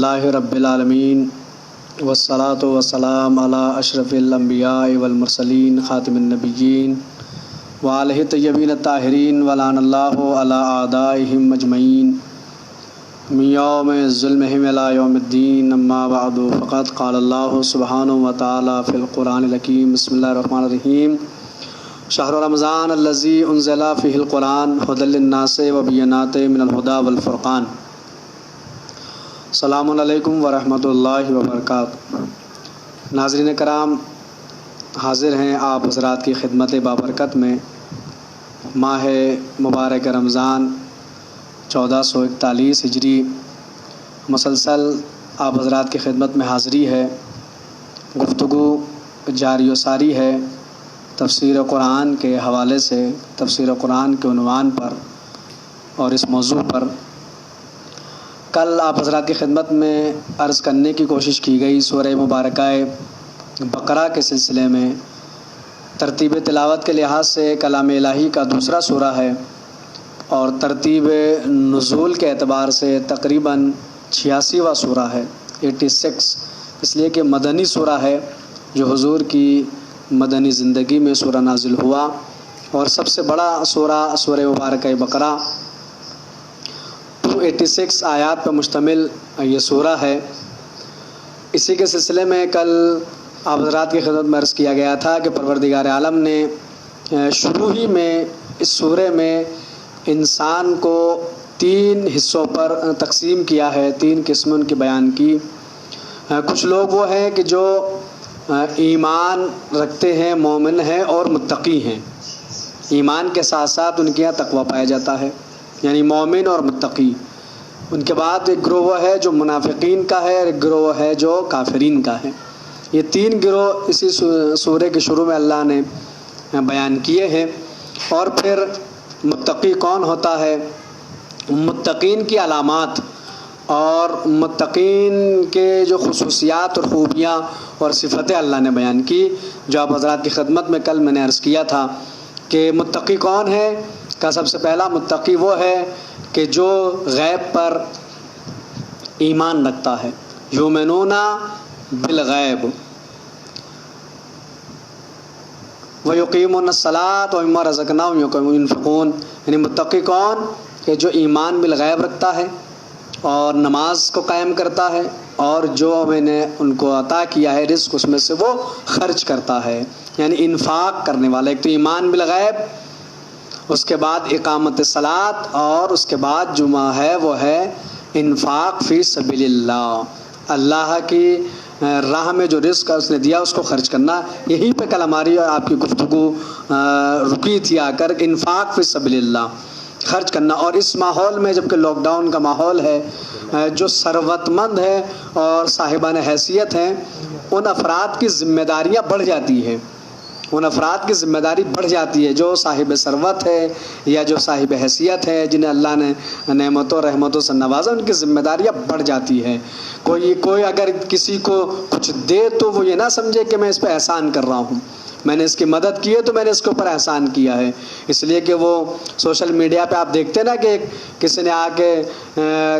للہ رب العالمین والصلاة والسلام علی اشرف الانبیاء والمرسلین خاتم النبیین وآلہ الطیبین الطاہرین ولعن اللہ علی اعدائہم اجمعین من یوم ظلمہم الی یوم الدین اما بعد فقد قال اللہ سبحانہ وتعالی فی القرآن الحکیم بسم اللہ الرحمن الرحیم شہر رمضان الذی انزل فیہ القرآن ھدی للناس وبینات من الھدی والفرقان۔ السلام علیکم ورحمۃ اللہ وبرکاتہ۔ ناظرین کرام، حاضر ہیں آپ حضرات کی خدمت بابرکت میں ماہ مبارک رمضان 1441 ہجری مسلسل آپ حضرات کی خدمت میں حاضری ہے، گفتگو جاری و ساری ہے تفسیر قرآن کے حوالے سے، تفسیر قرآن کے عنوان پر اور اس موضوع پر۔ کل آپ حضرات کی خدمت میں عرض کرنے کی کوشش کی گئی سورہ مبارکہ بقرہ کے سلسلے میں۔ ترتیب تلاوت کے لحاظ سے کلام الہی کا دوسرا سورہ ہے اور ترتیب نزول کے اعتبار سے تقریباً 86واں سورہ ہے، 86، اس لیے کہ مدنی سورہ ہے جو حضور کی مدنی زندگی میں سورہ نازل ہوا، اور سب سے بڑا سورہ مبارکہ بقرہ 286 آیات پر مشتمل یہ سورہ ہے۔ اسی کے سلسلے میں کل آپ حضرات کی خدمت میں عرض کیا گیا تھا کہ پروردگار عالم نے شروع ہی میں اس سورے میں انسان کو 3 حصوں پر تقسیم کیا ہے، 3 قسموں کی بیان کی۔ کچھ لوگ وہ ہیں کہ جو ایمان رکھتے ہیں، مومن ہیں اور متقی ہیں، ایمان کے ساتھ ساتھ ان کے یہاں تقوی پایا جاتا ہے، یعنی مومن اور متقی۔ ان کے بعد ایک گروہ وہ ہے جو منافقین کا ہے، اور ایک گروہ وہ ہے جو کافرین کا ہے۔ یہ 3 گروہ اسی سورے کے شروع میں اللہ نے بیان کیے ہیں۔ اور پھر متقی کون ہوتا ہے، متقین کی علامات اور متقین کے جو خصوصیات اور خوبیاں اور صفتیں اللہ نے بیان کی، جو آپ حضرات کی خدمت میں کل میں نے عرض کیا تھا کہ متقی کون ہے۔ کا سب سے پہلا متقی وہ ہے کہ جو غیب پر ایمان رکھتا ہے، یؤمنون بالغیب ویقیمون الصلاۃ ومما رزقناہم ينفقون۔ یعنی متقی کون کہ جو ایمان بالغیب رکھتا ہے اور نماز کو قائم کرتا ہے، اور جو میں نے ان کو عطا کیا ہے رزق اس میں سے وہ خرچ کرتا ہے، یعنی انفاق کرنے والا۔ ایک تو ایمان بالغیب، اس کے بعد اقامت صلاۃ، اور اس کے بعد جو ہے وہ ہے انفاق فی سبیل اللہ، اللہ کی راہ میں جو رزق اس نے دیا اس کو خرچ کرنا۔ یہیں پہ کل ہماری اور آپ کی گفتگو رکی تھی آ کر، انفاق فی سبیل اللہ، خرچ کرنا۔ اور اس ماحول میں جبکہ لاک ڈاؤن کا ماحول ہے، جو ثروت مند ہے اور صاحبان حیثیت ہیں، ان افراد کی ذمہ داریاں بڑھ جاتی ہیں، ان افراد کی ذمہ داری بڑھ جاتی ہے جو صاحب ثروت ہے یا جو صاحب حیثیت ہے، جنہیں اللہ نے نعمتوں رحمتوں سے نوازا، ان کی ذمہ داریاں بڑھ جاتی ہے۔ کوئی اگر کسی کو کچھ دے تو وہ یہ نہ سمجھے کہ میں اس پہ احسان کر رہا ہوں، میں نے اس کی مدد کی ہے تو میں نے اس کے اوپر احسان کیا ہے۔ اس لیے کہ وہ سوشل میڈیا پہ آپ دیکھتے ہیں نا کہ کسی نے آ کے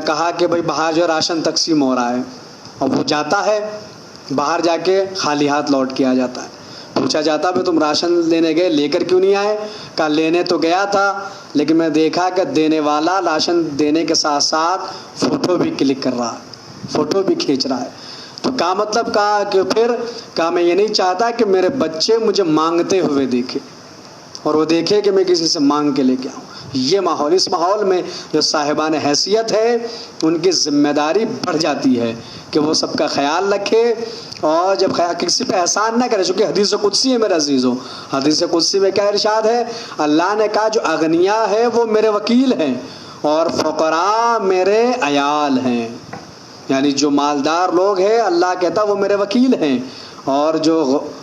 کہا کہ بھائی باہر جو راشن تقسیم ہو رہا ہے، اور وہ جاتا ہے باہر، جا کے خالی ہاتھ لوٹ کے آ جاتا ہے۔ پوچھا جاتا ہے تم راشن لینے گئے، لے کر کیوں نہیں آئے؟ کہا لینے تو گیا تھا، لیکن میں دیکھا کہ دینے والا راشن دینے کے ساتھ ساتھ فوٹو بھی کلک کر رہا ہے، فوٹو بھی کھینچ رہا ہے۔ تو کیا مطلب؟ کہا کہ پھر کہا میں یہ نہیں چاہتا کہ میرے بچے مجھے مانگتے ہوئے دیکھے، اور وہ دیکھے کہ میں کسی سے مانگ کے لے کے آؤں۔ یہ ماحول، اس ماحول میں جو صاحبان حیثیت ہے ان کی ذمہ داری بڑھ جاتی ہے کہ وہ سب کا خیال رکھے، اور جب کسی پہ احسان نہ کرے، چونکہ حدیث قدسی ہے میرے عزیزوں۔ حدیث قدسی میں کیا ارشاد ہے؟ اللہ نے کہا جو اغنیاء ہے وہ میرے وکیل ہیں اور فقراء میرے عیال ہیں، یعنی جو مالدار لوگ ہیں اللہ کہتا وہ میرے وکیل ہیں، اور جو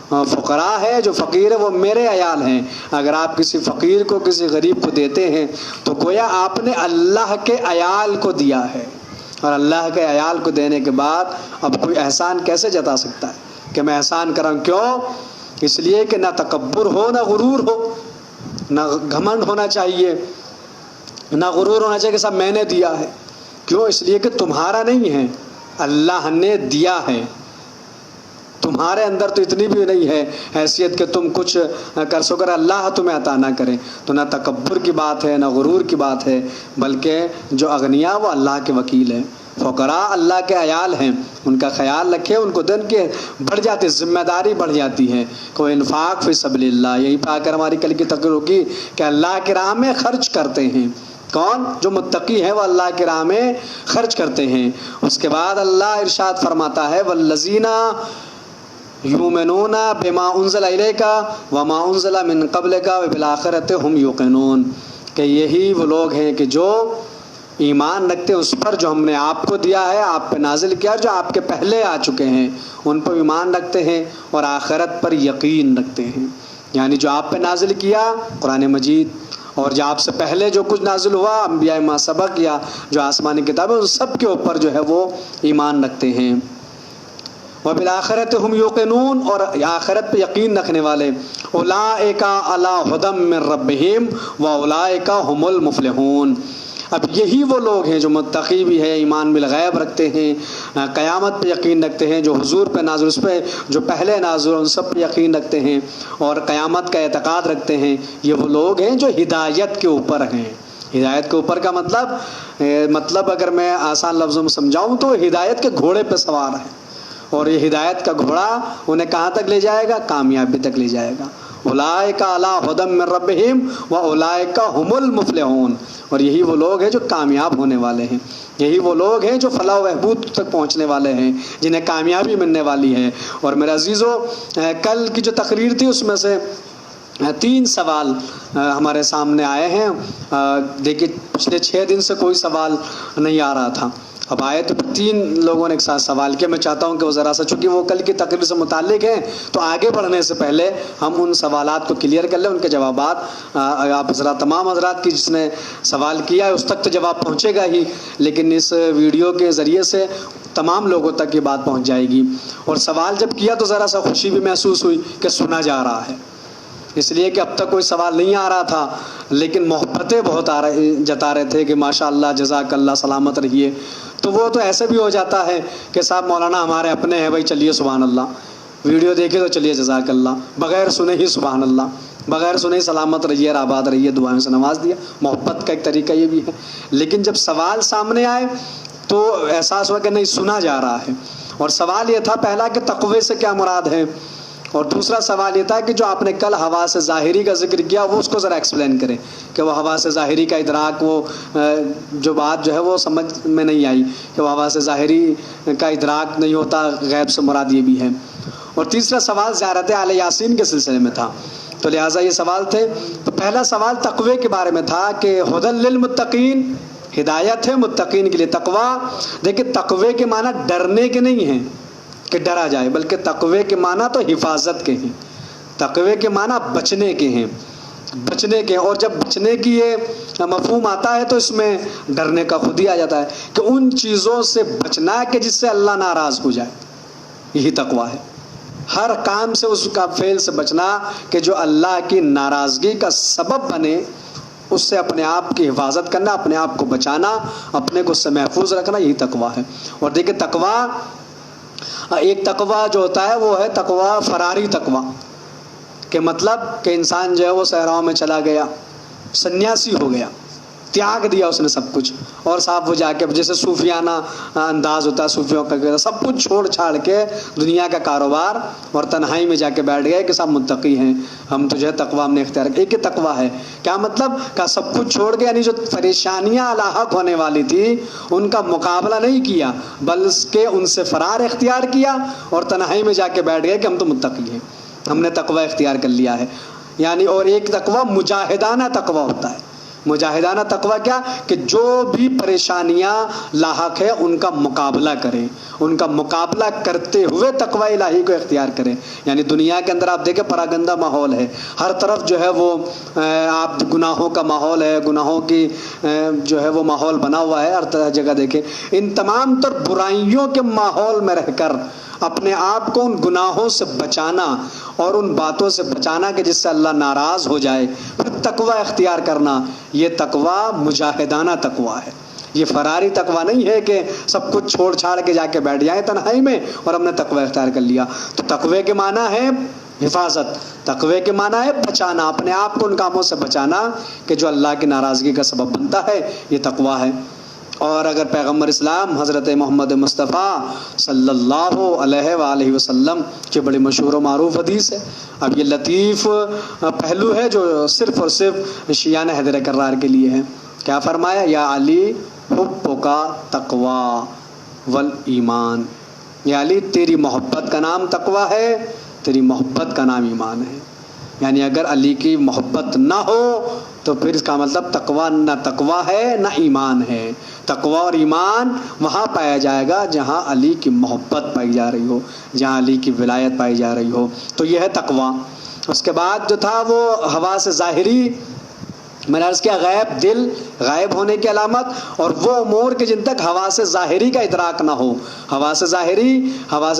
فقراء ہے، جو فقیر ہے، وہ میرے عیال ہیں۔ اگر آپ کسی فقیر کو، کسی غریب کو دیتے ہیں تو گویا آپ نے اللہ کے عیال کو دیا ہے، اور اللہ کے عیال کو دینے کے بعد اب کوئی احسان کیسے جتا سکتا ہے کہ میں احسان کراؤں؟ کیوں؟ اس لیے کہ نہ تکبر ہو، نہ غرور ہو، نہ گھمنڈ ہونا چاہیے، نہ غرور ہونا چاہیے کہ صاحب میں نے دیا ہے۔ کیوں؟ اس لیے کہ تمہارا نہیں ہے، اللہ نے دیا ہے، تمہارے اندر تو اتنی بھی نہیں ہے حیثیت کہ تم کچھ کر سکو، اگر اللہ تمہیں عطا نہ کرے تو نہ تکبر کی بات ہے نہ غرور کی بات ہے، بلکہ جو اغنیا وہ اللہ کے وکیل ہیں، فقراء اللہ کے عیال ہیں، ان کا خیال رکھے، ان کو دن کے بڑھ جاتی، ذمہ داری بڑھ جاتی ہے، کوئی انفاق فی سبیل اللہ، یہی پا کر ہماری کل کی تقریر ہوگی کہ اللہ کی راہ میں خرچ کرتے ہیں، کون؟ جو متقی ہیں وہ اللہ کی راہ میں خرچ کرتے ہیں۔ اس کے بعد اللہ ارشاد فرماتا ہے والذین یؤمنون بما انزل الیک وما انزل من قبلک وبالآخرۃ هم یوقنون، کہ یہی وہ لوگ ہیں کہ جو ایمان رکھتے اس پر جو ہم نے آپ کو دیا ہے، آپ پہ نازل کیا، جو آپ کے پہلے آ چکے ہیں ان پر ایمان رکھتے ہیں اور آخرت پر یقین رکھتے ہیں، یعنی جو آپ پہ نازل کیا قرآن مجید اور جو آپ سے پہلے جو کچھ نازل ہوا انبیاء ما سبق یا جو آسمانی کتابیں، ان سب کے اوپر جو ہے وہ ایمان رکھتے ہیں۔ وبالآخرۃ هم یوقنون، اور آخرت پہ یقین رکھنے والے، اولئک علی ھدی من ربہم واولئک هم المفلحون، اب یہی وہ لوگ ہیں جو متقی بھی ہے، ایمان بالغیب رکھتے ہیں، قیامت پہ یقین رکھتے ہیں، جو حضور پہ نازل، اس پہ جو پہلے نازل ان سب پہ یقین رکھتے ہیں اور قیامت کا اعتقاد رکھتے ہیں، یہ وہ لوگ ہیں جو ہدایت کے اوپر ہیں۔ ہدایت کے اوپر کا مطلب اگر میں آسان لفظوں میں سمجھاؤں تو ہدایت کے گھوڑے پہ سوار ہیں، اور یہ ہدایت کا گھوڑا انہیں کہاں تک لے جائے گا؟ کامیابی تک لے جائے گا۔ اولئک علی ھدی من ربہم واولئک ھم المفلحون، اور یہی وہ لوگ ہیں جو کامیاب ہونے والے ہیں، یہی وہ لوگ ہیں جو فلاح و بہبود تک پہنچنے والے ہیں، جنہیں کامیابی ملنے والی ہے۔ اور میرے عزیزو، کل کی جو تقریر تھی اس میں سے 3 سوال ہمارے سامنے آئے ہیں، دیکھیے پچھلے 6 دن سے کوئی سوال نہیں آ رہا تھا، اب آئے تو 3 لوگوں نے ایک ساتھ سوال کیا۔ میں چاہتا ہوں کہ وہ ذرا سا، چونکہ وہ کل کی تقریر سے متعلق ہیں تو آگے بڑھنے سے پہلے ہم ان سوالات کو کلیئر کر لیں، ان کے جوابات آپ حضرات، تمام حضرات کی جس نے سوال کیا ہے اس تک تو جواب پہنچے گا ہی، لیکن اس ویڈیو کے ذریعے سے تمام لوگوں تک یہ بات پہنچ جائے گی۔ اور سوال جب کیا تو ذرا سا خوشی بھی محسوس ہوئی کہ سنا جا رہا ہے، اس لیے کہ اب تک کوئی سوال نہیں آ رہا تھا، لیکن محبتیں بہت جتا رہے تھے کہ ماشاء اللہ جزاک اللہ، سلامت رہیے، تو وہ تو ایسے بھی ہو جاتا ہے کہ صاحب مولانا ہمارے اپنے ہیں بھائی، چلیے سبحان اللہ، ویڈیو دیکھے تو چلیے جزاک اللہ، بغیر سنے ہی سبحان اللہ، بغیر سنے ہی سلامت رہیے اور آباد رہیے، دعائیں سے نواز دیا۔ محبت کا ایک طریقہ یہ بھی ہے، لیکن جب سوال سامنے آئے تو احساس ہوا کہ نہیں، سنا جا رہا ہے۔ اور سوال یہ تھا پہلا کہ تقوی سے کیا مراد ہے، اور دوسرا سوال یہ تھا کہ جو آپ نے کل حواس ظاہری کا ذکر کیا وہ اس کو ذرا ایکسپلین کریں کہ وہ حواس ظاہری کا ادراک، وہ جو بات جو ہے وہ سمجھ میں نہیں آئی کہ وہ حواس ظاہری کا ادراک نہیں ہوتا، غیب سے مراد یہ بھی ہے۔ اور تیسرا سوال زیارت آل یاسین کے سلسلے میں تھا، تو لہٰذا یہ سوال تھے۔ تو پہلا سوال تقوی کے بارے میں تھا کہ ھدی للمتقین، ہدایت ہے متقین کے لیے۔ تقوی، دیکھیں تقوی کے معنی ڈرنے کے نہیں ہیں کہ ڈرا جائے، بلکہ تقوی کے معنی تو حفاظت کے ہیں، تقوی کے معنی بچنے کے ہیں، بچنے کے ہیں۔ اور جب بچنے کی یہ مفہوم آتا ہے تو اس میں ڈرنے کا خود ہی آ جاتا ہے کہ ان چیزوں سے بچنا ہے کہ جس سے اللہ ناراض ہو جائے، یہی تقوی ہے۔ ہر کام سے، اس کا فعل سے بچنا کہ جو اللہ کی ناراضگی کا سبب بنے، اس سے اپنے آپ کی حفاظت کرنا، اپنے آپ کو بچانا، اپنے کو اس سے محفوظ رکھنا، یہی تقوی ہے۔ اور دیکھیں تقوی، ایک تقوی جو ہوتا ہے وہ ہے تقوی فراری تقوی، کہ مطلب کہ انسان جو ہے وہ صحراؤں میں چلا گیا، سنیاسی ہو گیا، تیاگ دیا اس نے سب کچھ، اور صاحب وہ جا کے جیسے صوفیانہ انداز ہوتا ہے صوفیوں کا، سب کچھ چھوڑ چھاڑ کے دنیا کا کاروبار اور تنہائی میں جا کے بیٹھ گئے کہ صاحب متقی ہیں ہم، تو جو ہے تقوی ہم نے اختیار کیا۔ ایک تقوی ہے کیا مطلب کہ سب کچھ چھوڑ کے، یعنی جو پریشانیاں لاحق ہونے والی تھی ان کا مقابلہ نہیں کیا، بلکہ ان سے فرار اختیار کیا اور تنہائی میں جا کے بیٹھ گئے کہ ہم تو متقی ہیں، ہم نے تقوی اختیار کر لیا ہے۔ یعنی اور ایک تقوی مجاہدانہ تقوی ہوتا ہے۔ مجاہدانہ تقوی کیا کہ جو بھی پریشانیاں لاحق ہے ان کا مقابلہ کریں، ان کا مقابلہ کرتے ہوئے تقوی الہی کو اختیار کریں۔ یعنی دنیا کے اندر آپ دیکھیں پراگندہ ماحول ہے، ہر طرف جو ہے وہ آپ گناہوں کا ماحول ہے، گناہوں کی جو ہے وہ ماحول بنا ہوا ہے، ہر طرح جگہ دیکھیں۔ ان تمام تر برائیوں کے ماحول میں رہ کر اپنے آپ کو ان گناہوں سے بچانا اور ان باتوں سے بچانا کہ جس سے اللہ ناراض ہو جائے، پھر تقوی اختیار کرنا، یہ تقوی مجاہدانہ تقوی ہے۔ یہ فراری تقویٰ نہیں ہے کہ سب کچھ چھوڑ چھاڑ کے جا کے بیٹھ جائیں تنہائی میں اور ہم نے تقویٰ اختیار کر لیا. تو تقوی کے معنی ہے حفاظت، تقوی کے معنی ہے بچانا، اپنے آپ کو ان کاموں سے بچانا کہ جو اللہ کی ناراضگی کا سبب بنتا ہے، یہ تقویٰ ہے. اور اگر پیغمبر اسلام حضرت محمد مصطفیٰ صلی اللہ علیہ وآلہ وسلم کی بڑی مشہور و معروف حدیث ہے. اب یہ لطیف پہلو ہے جو صرف اور صرف شیعان حیدر کرار کے لیے ہے. کیا فرمایا؟ یا علی حبک تقویٰ والایمان، یا علی تیری محبت کا نام تقویٰ ہے، تیری محبت کا نام ایمان ہے. یعنی اگر علی کی محبت نہ ہو تو پھر اس کا مطلب تقویٰ نہ تقویٰ ہے نہ ایمان ہے. تقویٰ اور ایمان وہاں پایا جائے گا جہاں علی کی محبت پائی جا رہی ہو، جہاں علی کی ولایت پائی جا رہی ہو. تو یہ ہے تقویٰ. اس کے بعد جو تھا وہ حواس ظاہری، میں نے عرض کیا غیب، دل غائب ہونے کی علامت، اور وہ امور کہ جن تک حواس ظاہری کا ادراک نہ ہو. حواس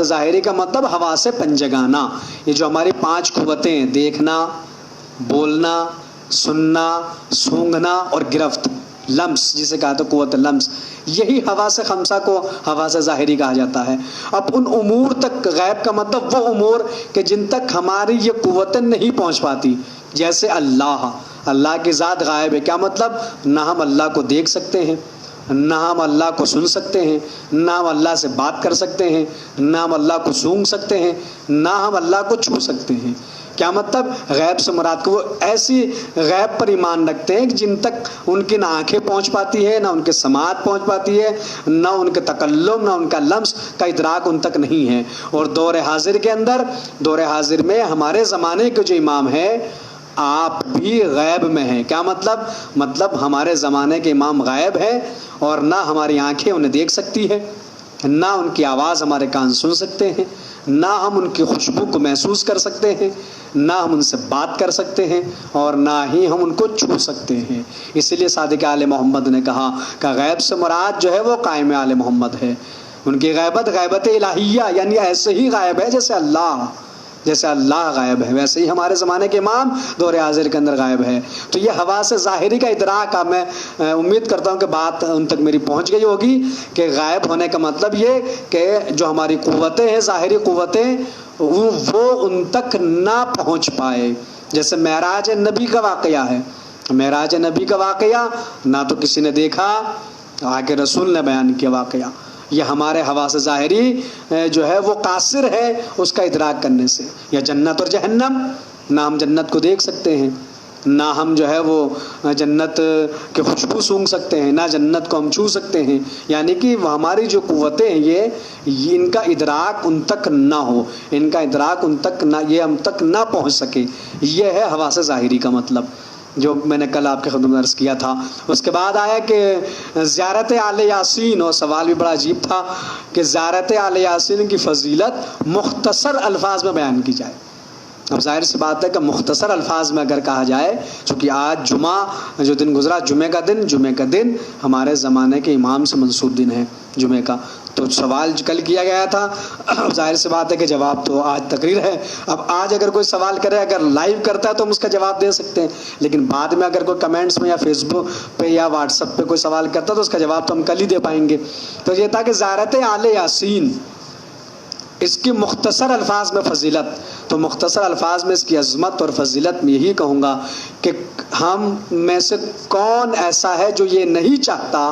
ظاہری کا مطلب حواس پنجگانہ، یہ جو ہماری 5 قوتیں، دیکھنا، بولنا، سننا، سونگھنا اور گرفت، لمس جسے کہا تو قوت لمس، یہی حواس خمسہ کو حواس ظاہری کہا جاتا ہے. اب ان امور تک، غیب کا مطلب وہ امور کہ جن تک ہماری یہ قوتیں نہیں پہنچ پاتی. جیسے اللہ کی ذات غائب ہے. کیا مطلب؟ نہ ہم اللہ کو دیکھ سکتے ہیں، نہ ہم اللہ کو سن سکتے ہیں، نہ ہم اللہ سے بات کر سکتے ہیں، نہ ہم اللہ کو سونگھ سکتے ہیں، نہ ہم اللہ کو چھو سکتے ہیں. کیا مطلب؟ غیب سے مراد کو وہ ایسی غیب پر ایمان رکھتے ہیں کہ جن تک ان کی نہ آنکھیں پہنچ پاتی ہے، نہ ان کے سماعت پہنچ پاتی ہے، نہ ان کے تکلم، نہ ان کا لمس کا ادراک ان تک نہیں ہے. اور دور حاضر کے اندر، دور حاضر میں ہمارے زمانے کے جو امام ہے آپ بھی غیب میں ہیں. کیا مطلب؟ مطلب ہمارے زمانے کے امام غائب ہے اور نہ ہماری آنکھیں انہیں دیکھ سکتی ہے، نہ ان کی آواز ہمارے کان سن سکتے ہیں، نہ ہم ان کی خوشبو کو محسوس کر سکتے ہیں، نہ ہم ان سے بات کر سکتے ہیں، اور نہ ہی ہم ان کو چھو سکتے ہیں. اسی لیے صادق آل محمد نے کہا کہ غیب سے مراد جو ہے وہ قائم آل محمد ہے. ان کی غیبت غیبت الہیہ، یعنی ایسے ہی غائب ہے جیسے اللہ غائب ہے، ویسے ہی ہمارے زمانے کے امام دور حاضر کے اندر غائب ہے. تو یہ حواس ظاہری کا ادراک، میں امید کرتا ہوں کہ بات ان تک میری پہنچ گئی ہوگی کہ غائب ہونے کا مطلب یہ کہ جو ہماری قوتیں ہیں، ظاہری قوتیں، وہ ان تک نہ پہنچ پائے. جیسے معراج نبی کا واقعہ ہے، معراج نبی کا واقعہ نہ تو کسی نے دیکھا، آگے رسول نے بیان کیا واقعہ. یہ ہمارے حواس ظاہری جو ہے وہ قاصر ہے اس کا ادراک کرنے سے. یا جنت اور جہنم، نہ ہم جنت کو دیکھ سکتے ہیں، نہ ہم جو ہے وہ جنت کے خوشبو سونگھ سکتے ہیں، نہ جنت کو ہم چھو سکتے ہیں. یعنی کہ وہ ہماری جو قوتیں ہیں یہ ان کا ادراک ان تک نہ ہو، ان کا ادراک ان تک نہ، یہ ہم تک نہ پہنچ سکے. یہ ہے حواس ظاہری کا مطلب جو میں نے کل آپ کے خدمت میں عرض کیا تھا. اس کے بعد آیا کہ زیارت آل یاسین، اور سوال بھی بڑا عجیب تھا کہ زیارت آل یاسین کی فضیلت مختصر الفاظ میں بیان کی جائے. اب ظاہر سی بات ہے کہ مختصر الفاظ میں اگر کہا جائے، چونکہ آج جمعہ جو دن گزرا، جمعہ کا دن ہمارے زمانے کے امام سے منسوب دن ہے جمعہ کا، تو سوال کل کیا گیا تھا. ظاہر سی بات ہے کہ جواب تو آج تقریر ہے. اب آج اگر کوئی سوال کرے، اگر لائیو کرتا ہے تو ہم اس کا جواب دے سکتے ہیں، لیکن بعد میں اگر کوئی کمنٹس میں یا فیس بک پہ یا واٹس ایپ پہ کوئی سوال کرتا ہے تو اس کا جواب تو ہم کل ہی دے پائیں گے. تو یہ تھا کہ زیارت آل یاسین، اس کی مختصر الفاظ میں فضیلت. تو مختصر الفاظ میں اس کی عظمت اور فضیلت میں یہی کہوں گا کہ ہم میں سے کون ایسا ہے جو یہ نہیں چاہتا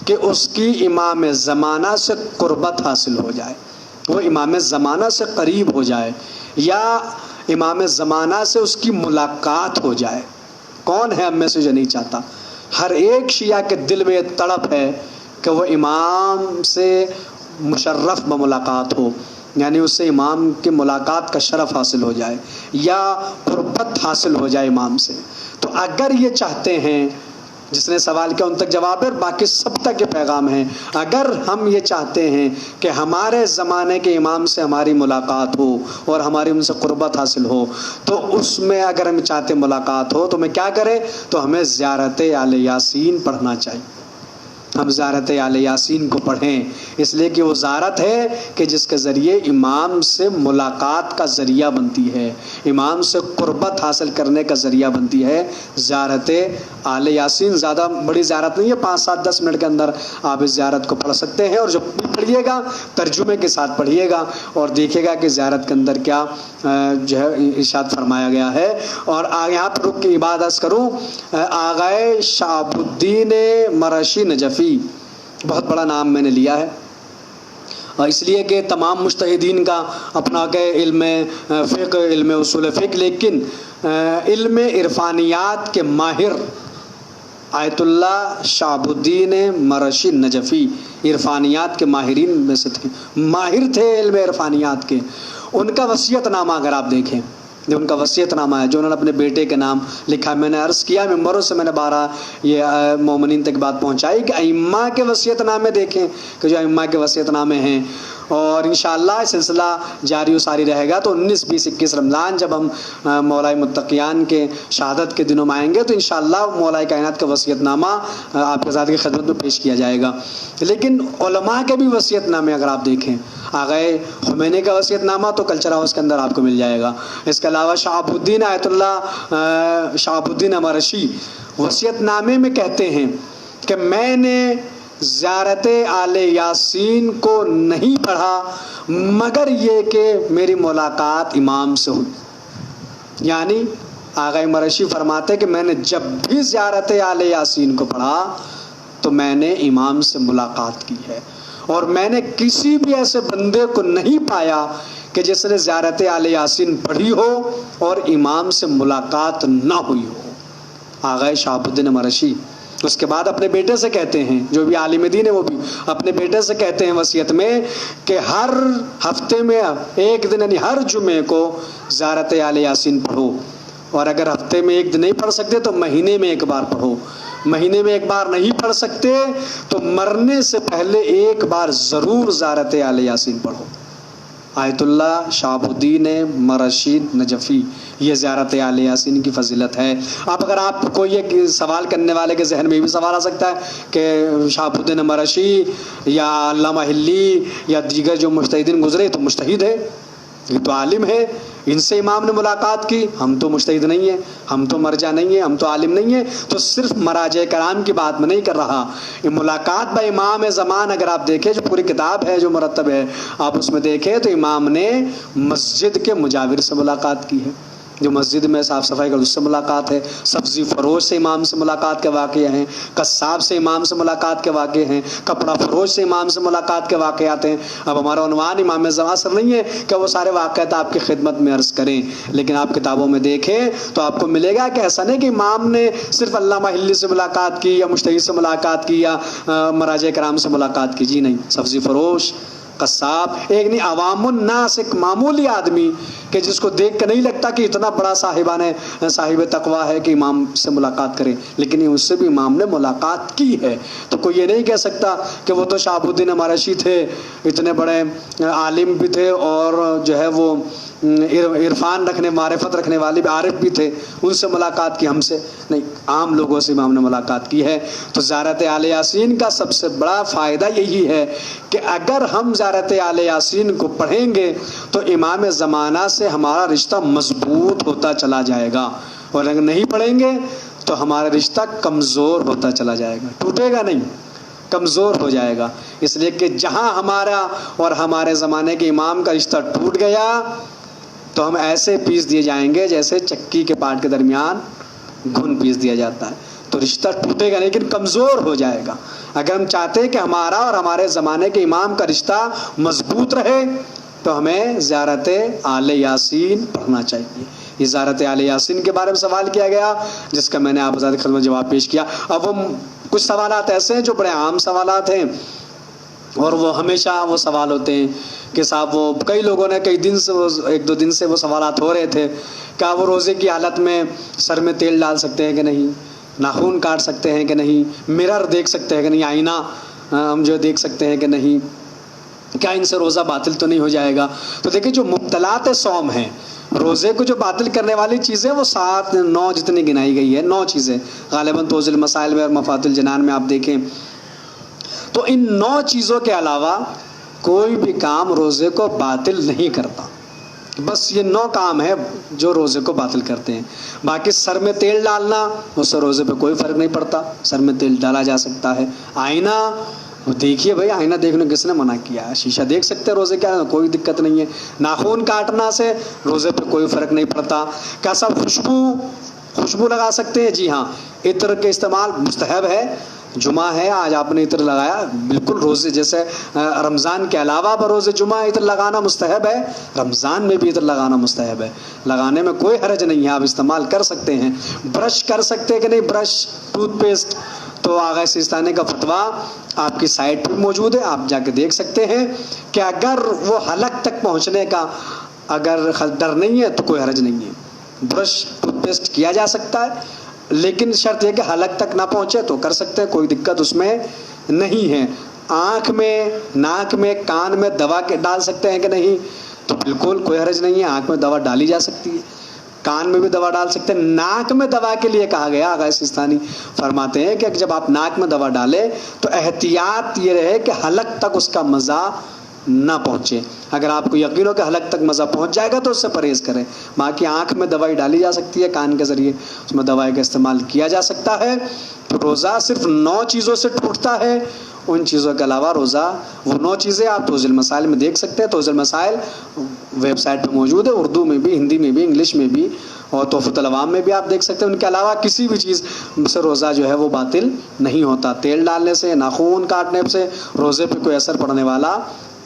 کہ اس کی امام زمانہ سے قربت حاصل ہو جائے، وہ امام زمانہ سے قریب ہو جائے، یا امام زمانہ سے اس کی ملاقات ہو جائے. کون ہے ہم میں سے جو نہیں چاہتا؟ ہر ایک شیعہ کے دل میں یہ تڑپ ہے کہ وہ امام سے مشرف بملاقات ہو، یعنی اس سے امام کی ملاقات کا شرف حاصل ہو جائے یا قربت حاصل ہو جائے امام سے. تو اگر یہ چاہتے ہیں، جس نے سوال کیا ان تک جواب ہے، باقی سب تک یہ پیغام ہے، اگر ہم یہ چاہتے ہیں کہ ہمارے زمانے کے امام سے ہماری ملاقات ہو اور ہماری ان سے قربت حاصل ہو، تو اس میں اگر ہم چاہتے ملاقات ہو تو ہمیں کیا کریں؟ تو ہمیں زیارت آل یاسین پڑھنا چاہیے. ہم زیارت آل یاسین کو پڑھیں، اس لیے کہ وہ زیارت ہے کہ جس کے ذریعے امام سے ملاقات کا ذریعہ بنتی ہے، امام سے قربت حاصل کرنے کا ذریعہ بنتی ہے زیارت آل یاسین۔ زیادہ بڑی زیارت نہیں ہے، 5 7 10 منٹ کے اندر آپ اس زیارت کو پڑھ سکتے ہیں، اور جب بھی پڑھیے گا ترجمے کے ساتھ پڑھیے گا اور دیکھیے گا کہ زیارت کے اندر کیا جو ہے ارشاد فرمایا گیا ہے۔ اور یہاں پر رک کے عبادت کروں، آغائے شہاب الدین مرشی نجفی، بہت بڑا نام میں نے لیا ہے، اور اس لیے کہ تمام مجتہدین کا اپنا کہ علم فقہ، علم اصول فقہ، لیکن علم عرفانیات کے ماہر آیت اللہ شہاب الدین مرشی نجفی عرفانیات کے ماہرین میں سے تھے، ماہر تھے علم عرفانیات کے۔ ان کا وصیت نامہ اگر آپ دیکھیں، جو ان کا وصیت نامہ ہے جو انہوں نے اپنے بیٹے کے نام لکھا، میں نے عرض کیا ممبروں سے، میں نے 12 یہ مومنین تک بات پہنچائی کہ ائمہ کے وصیت نامے دیکھیں کہ جو ائمہ کے وصیت نامے ہیں، اور انشاءاللہ یہ سلسلہ جاری و ساری رہے گا۔ تو 19 20 21 رمضان جب ہم مولا متقیان کے شہادت کے دنوں میں آئیں گے تو انشاءاللہ مولا کائنات کا وصیت نامہ آپ کے ذات کی خدمت میں پیش کیا جائے گا۔ لیکن علماء کے بھی وصیت نامے اگر آپ دیکھیں، آغائے خمینی کا وصیت نامہ تو کلچر ہاؤس کے اندر آپ کو مل جائے گا۔ اس کے علاوہ شہاب الدین آیت اللہ شہاب الدین مرشی وصیت نامے میں کہتے ہیں کہ میں نے زیارت آل یاسین کو نہیں پڑھا مگر یہ کہ میری ملاقات امام سے ہوئی۔ یعنی آغا مرشی فرماتے کہ میں نے جب بھی زیارت آل یاسین کو پڑھا تو میں نے امام سے ملاقات کی ہے، اور میں نے کسی بھی ایسے بندے کو نہیں پایا کہ جس نے زیارت آل یاسین پڑھی ہو اور امام سے ملاقات نہ ہوئی ہو۔ آغا شہاب الدین مرشی اس کے بعد اپنے بیٹے سے کہتے ہیں، جو بھی عالم دین ہے وہ بھی اپنے بیٹے سے کہتے ہیں وصیت میں کہ ہر ہفتے میں ایک دن یعنی ہر جمعے کو زیارت آل یاسین پڑھو، اور اگر ہفتے میں ایک دن نہیں پڑھ سکتے تو مہینے میں ایک بار پڑھو، مہینے میں ایک بار نہیں پڑھ سکتے تو مرنے سے پہلے ایک بار ضرور زیارت آل یاسین پڑھو۔ آیت اللہ شہاب الدین مرشی نجفی، یہ زیارت آل یاسین کی فضیلت ہے۔ اب اگر آپ کوئی ایک سوال کرنے والے کے ذہن میں بھی سوال آ سکتا ہے کہ شہاب الدین مرشی یا علامہ حلی یا دیگر جو مجتہدین گزرے تو مجتہد ہے، یہ تو عالم ہے، ان سے امام نے ملاقات کی، ہم تو مجتہد نہیں ہیں، ہم تو مرجع نہیں ہیں، ہم تو عالم نہیں ہیں، تو صرف مراجع کرام کی بات میں نہیں کر رہا۔ یہ ملاقات با امام زمان اگر آپ دیکھیں، جو پوری کتاب ہے جو مرتب ہے آپ اس میں دیکھیں تو امام نے مسجد کے مجاور سے ملاقات کی ہے، جو مسجد میں صاف صفائی کا اس سے ملاقات ہے، سبزی فروش سے امام سے ملاقات کے واقعے ہیں، قصاب سے امام سے ملاقات کے واقعے ہیں، کپڑا فروش سے امام سے ملاقات کے واقعات ہیں۔ اب ہمارا عنوان امام زمان سر نہیں ہے کہ وہ سارے واقعات آپ کی خدمت میں عرض کریں، لیکن آپ کتابوں میں دیکھیں تو آپ کو ملے گا کہ ایسا نہیں کہ امام نے صرف علامہ حلی سے ملاقات کی یا مجتہد سے ملاقات کی یا مراجع کرام سے ملاقات کی، جی نہیں، سبزی فروش، قصاب، ایک نہیں عوام الناس، ایک معمولی آدمی کہ جس کو دیکھ کے نہیں لگتا کہ اتنا بڑا صاحب تقویٰ ہے کہ امام سے ملاقات کرے، لیکن اس سے بھی امام نے ملاقات کی ہے۔ تو کوئی یہ نہیں کہہ سکتا کہ وہ تو شہاب الدین مرشی تھے، اتنے بڑے عالم بھی تھے اور جو ہے وہ عرفان رکھنے معرفت رکھنے والے بھی عارف بھی تھے، ان سے ملاقات کی، ہم سے نہیں، عام لوگوں سے امام نے ملاقات کی ہے۔ تو زیارت آل یاسین کا سب سے بڑا فائدہ یہی ہے کہ اگر ہم زیارت آل یاسین کو پڑھیں گے تو امام زمانہ سے ہمارا رشتہ مضبوط ہوتا چلا جائے گا، اور اگر نہیں پڑھیں گے تو ہمارا رشتہ کمزور ہوتا چلا جائے گا، ٹوٹے گا نہیں، کمزور ہو جائے گا۔ اس لیے کہ جہاں ہمارا اور ہمارے زمانے کے امام کا رشتہ ٹوٹ گیا تو ہم ایسے پیس دیے جائیں گے جیسے چکی کے پاٹ کے درمیان گھن پیس دیا جاتا ہے، تو رشتہ ٹوٹے گا لیکن کمزور ہو جائے گا۔ اگر ہم چاہتے ہیں کہ ہمارا اور ہمارے زمانے کے امام کا رشتہ مضبوط رہے تو ہمیں زیارت آل یاسین پڑھنا چاہیے۔ یہ زیارت آل یاسین کے بارے میں سوال کیا گیا جس کا میں نے آپ کی خدمت جواب پیش کیا۔ اب وہ کچھ سوالات ایسے ہیں جو بڑے عام سوالات ہیں اور وہ ہمیشہ وہ سوال ہوتے ہیں کہ صاحب وہ کئی لوگوں نے کئی دن سے ایک دو دن سے وہ سوالات ہو رہے تھے، کیا وہ روزے کی حالت میں سر میں تیل ڈال سکتے ہیں کہ نہیں، ناخن کاٹ سکتے ہیں کہ نہیں، مرر دیکھ سکتے ہیں کہ نہیں، آئینہ ہم جو دیکھ سکتے ہیں کہ نہیں، کیا ان سے روزہ باطل تو نہیں ہو جائے گا؟ تو دیکھیں جو مبطلات صوم ہیں، روزے کو جو باطل کرنے والی چیزیں وہ 7 9 جتنی گنائی گئی ہے، 9 چیزیں غالباً توضیح المسائل میں اور مفاتیح الجنان میں آپ دیکھیں تو ان 9 چیزوں کے علاوہ کوئی بھی کام روزے کو باطل نہیں کرتا. بس یہ 9 کام ہے جو روزے کو باطل کرتے ہیں. باقی سر میں تیل ڈالنا، اس سے روزے پہ کوئی فرق نہیں پڑتا، سر میں تیل ڈالا جا سکتا ہے. آئینہ دیکھیے بھائی، آئینہ دیکھنے کس نے منع کیا ہے؟ شیشہ دیکھ سکتے ہیں روزے کے، کوئی دقت نہیں ہے. ناخن کاٹنا سے روزے پہ کوئی فرق نہیں پڑتا. کیا سب خوشبو لگا سکتے ہیں؟ جی ہاں. عطر کے استعمال مستحب ہے. جمعہ ہے، آج آپ نے عطر لگایا، بالکل روزے جیسے رمضان کے علاوہ بروز جمعہ عطر لگانا مستحب ہے، رمضان میں بھی عطر لگانا مستحب ہے. لگانے میں کوئی حرج نہیں ہے، آپ استعمال کر سکتے ہیں. برش کر سکتے ہیں کہ نہیں؟ برش، ٹوتھ پیسٹ، تو آغا سیستانی کا فتویٰ آپ کی سائٹ پہ موجود ہے، آپ جا کے دیکھ سکتے ہیں کہ اگر وہ حلق تک پہنچنے کا اگر ڈر نہیں ہے تو کوئی حرج نہیں ہے. برش، ٹوتھ پیسٹ کیا جا سکتا ہے، لیکن شرط یہ کہ حلق تک نہ پہنچے تو کر سکتے ہیں، کوئی دقت اس میں نہیں ہے. آنکھ میں، ناک میں، کان میں دوا ڈال سکتے ہیں کہ نہیں؟ تو بالکل کوئی حرج نہیں ہے، آنکھ میں دوا ڈالی جا سکتی ہے، کان میں بھی دوا ڈال سکتے ہیں. ناک میں دوا کے لیے کہا گیا، آغا سیستانی فرماتے ہیں کہ جب آپ ناک میں دوا ڈالیں تو احتیاط یہ رہے کہ حلق تک اس کا مزہ نہ پہنچے. اگر آپ کو یقین ہو کہ حلق تک مزہ پہنچ جائے گا تو اس سے پرہیز کریں. باقی آنکھ میں دوائی ڈالی جا سکتی ہے، کان کے ذریعے اس میں دوائی کا استعمال کیا جا سکتا ہے. تو روزہ صرف 9 چیزوں سے ٹوٹتا ہے. ان چیزوں کے علاوہ روزہ، وہ 9 چیزیں آپ توضیح المسائل میں دیکھ سکتے ہیں. توضیح المسائل ویب سائٹ پہ موجود ہے، اردو میں بھی، ہندی میں بھی، انگلش میں بھی، اور تحفۃ العوام میں بھی آپ دیکھ سکتے ہیں. ان کے علاوہ کسی بھی چیز سے روزہ جو ہے وہ باطل نہیں ہوتا. تیل ڈالنے سے، ناخن کاٹنے سے روزے پہ کوئی اثر پڑنے والا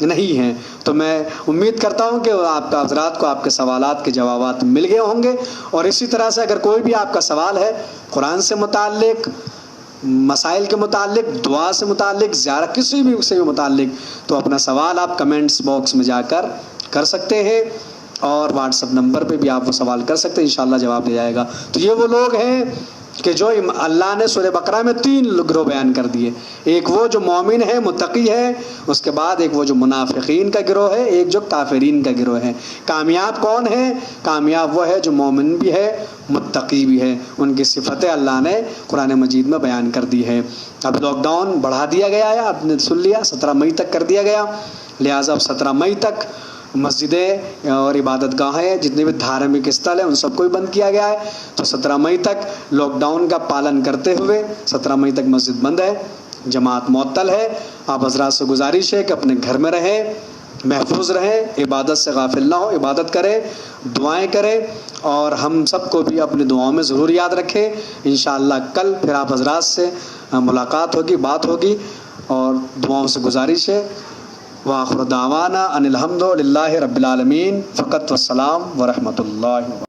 نہیں ہے. تو میں امید کرتا ہوں کہ آپ حضرات کو آپ کے سوالات کے جوابات مل گئے ہوں گے. اور اسی طرح سے اگر کوئی بھی آپ کا سوال ہے قرآن سے متعلق، مسائل کے متعلق، دعا سے متعلق، زیارت، کسی بھی سے متعلق، تو اپنا سوال آپ کمنٹس باکس میں جا کر سکتے ہیں، اور واٹس ایپ نمبر پہ بھی آپ وہ سوال کر سکتے ہیں، انشاءاللہ جواب دیا جائے گا. تو یہ وہ لوگ ہیں کہ جو اللہ نے سورہ بقرہ میں 3 گروہ بیان کر دیے. ایک وہ جو مومن ہے، متقی ہے، اس کے بعد ایک وہ جو منافقین کا گروہ ہے، ایک جو کافرین کا گروہ ہے. کامیاب کون ہے؟ کامیاب وہ ہے جو مومن بھی ہے، متقی بھی ہے. ان کی صفتیں اللہ نے قرآن مجید میں بیان کر دی ہے. اب لاک ڈاؤن بڑھا دیا گیا ہے، آپ نے سن لیا، 17 مئی تک کر دیا گیا. لہٰذا اب 17 مئی تک مسجدیں اور عبادت گاہیں، جتنے بھی دھارمک استھل ہیں، ان سب کو بھی بند کیا گیا ہے. تو 17 مئی تک لاک ڈاؤن کا پالن کرتے ہوئے 17 مئی تک مسجد بند ہے، جماعت معطل ہے. آپ حضرات سے گزارش ہے کہ اپنے گھر میں رہیں، محفوظ رہیں، عبادت سے غافل نہ ہو، عبادت کریں، دعائیں کریں، اور ہم سب کو بھی اپنی دعاؤں میں ضرور یاد رکھیں. انشاءاللہ کل پھر آپ حضرات سے ملاقات ہوگی، بات ہوگی، اور دعاؤں سے گزارش ہے. وآخر دعوانا ان الحمد للہ رب العالمین. فقط والسلام ورحمۃ اللہ.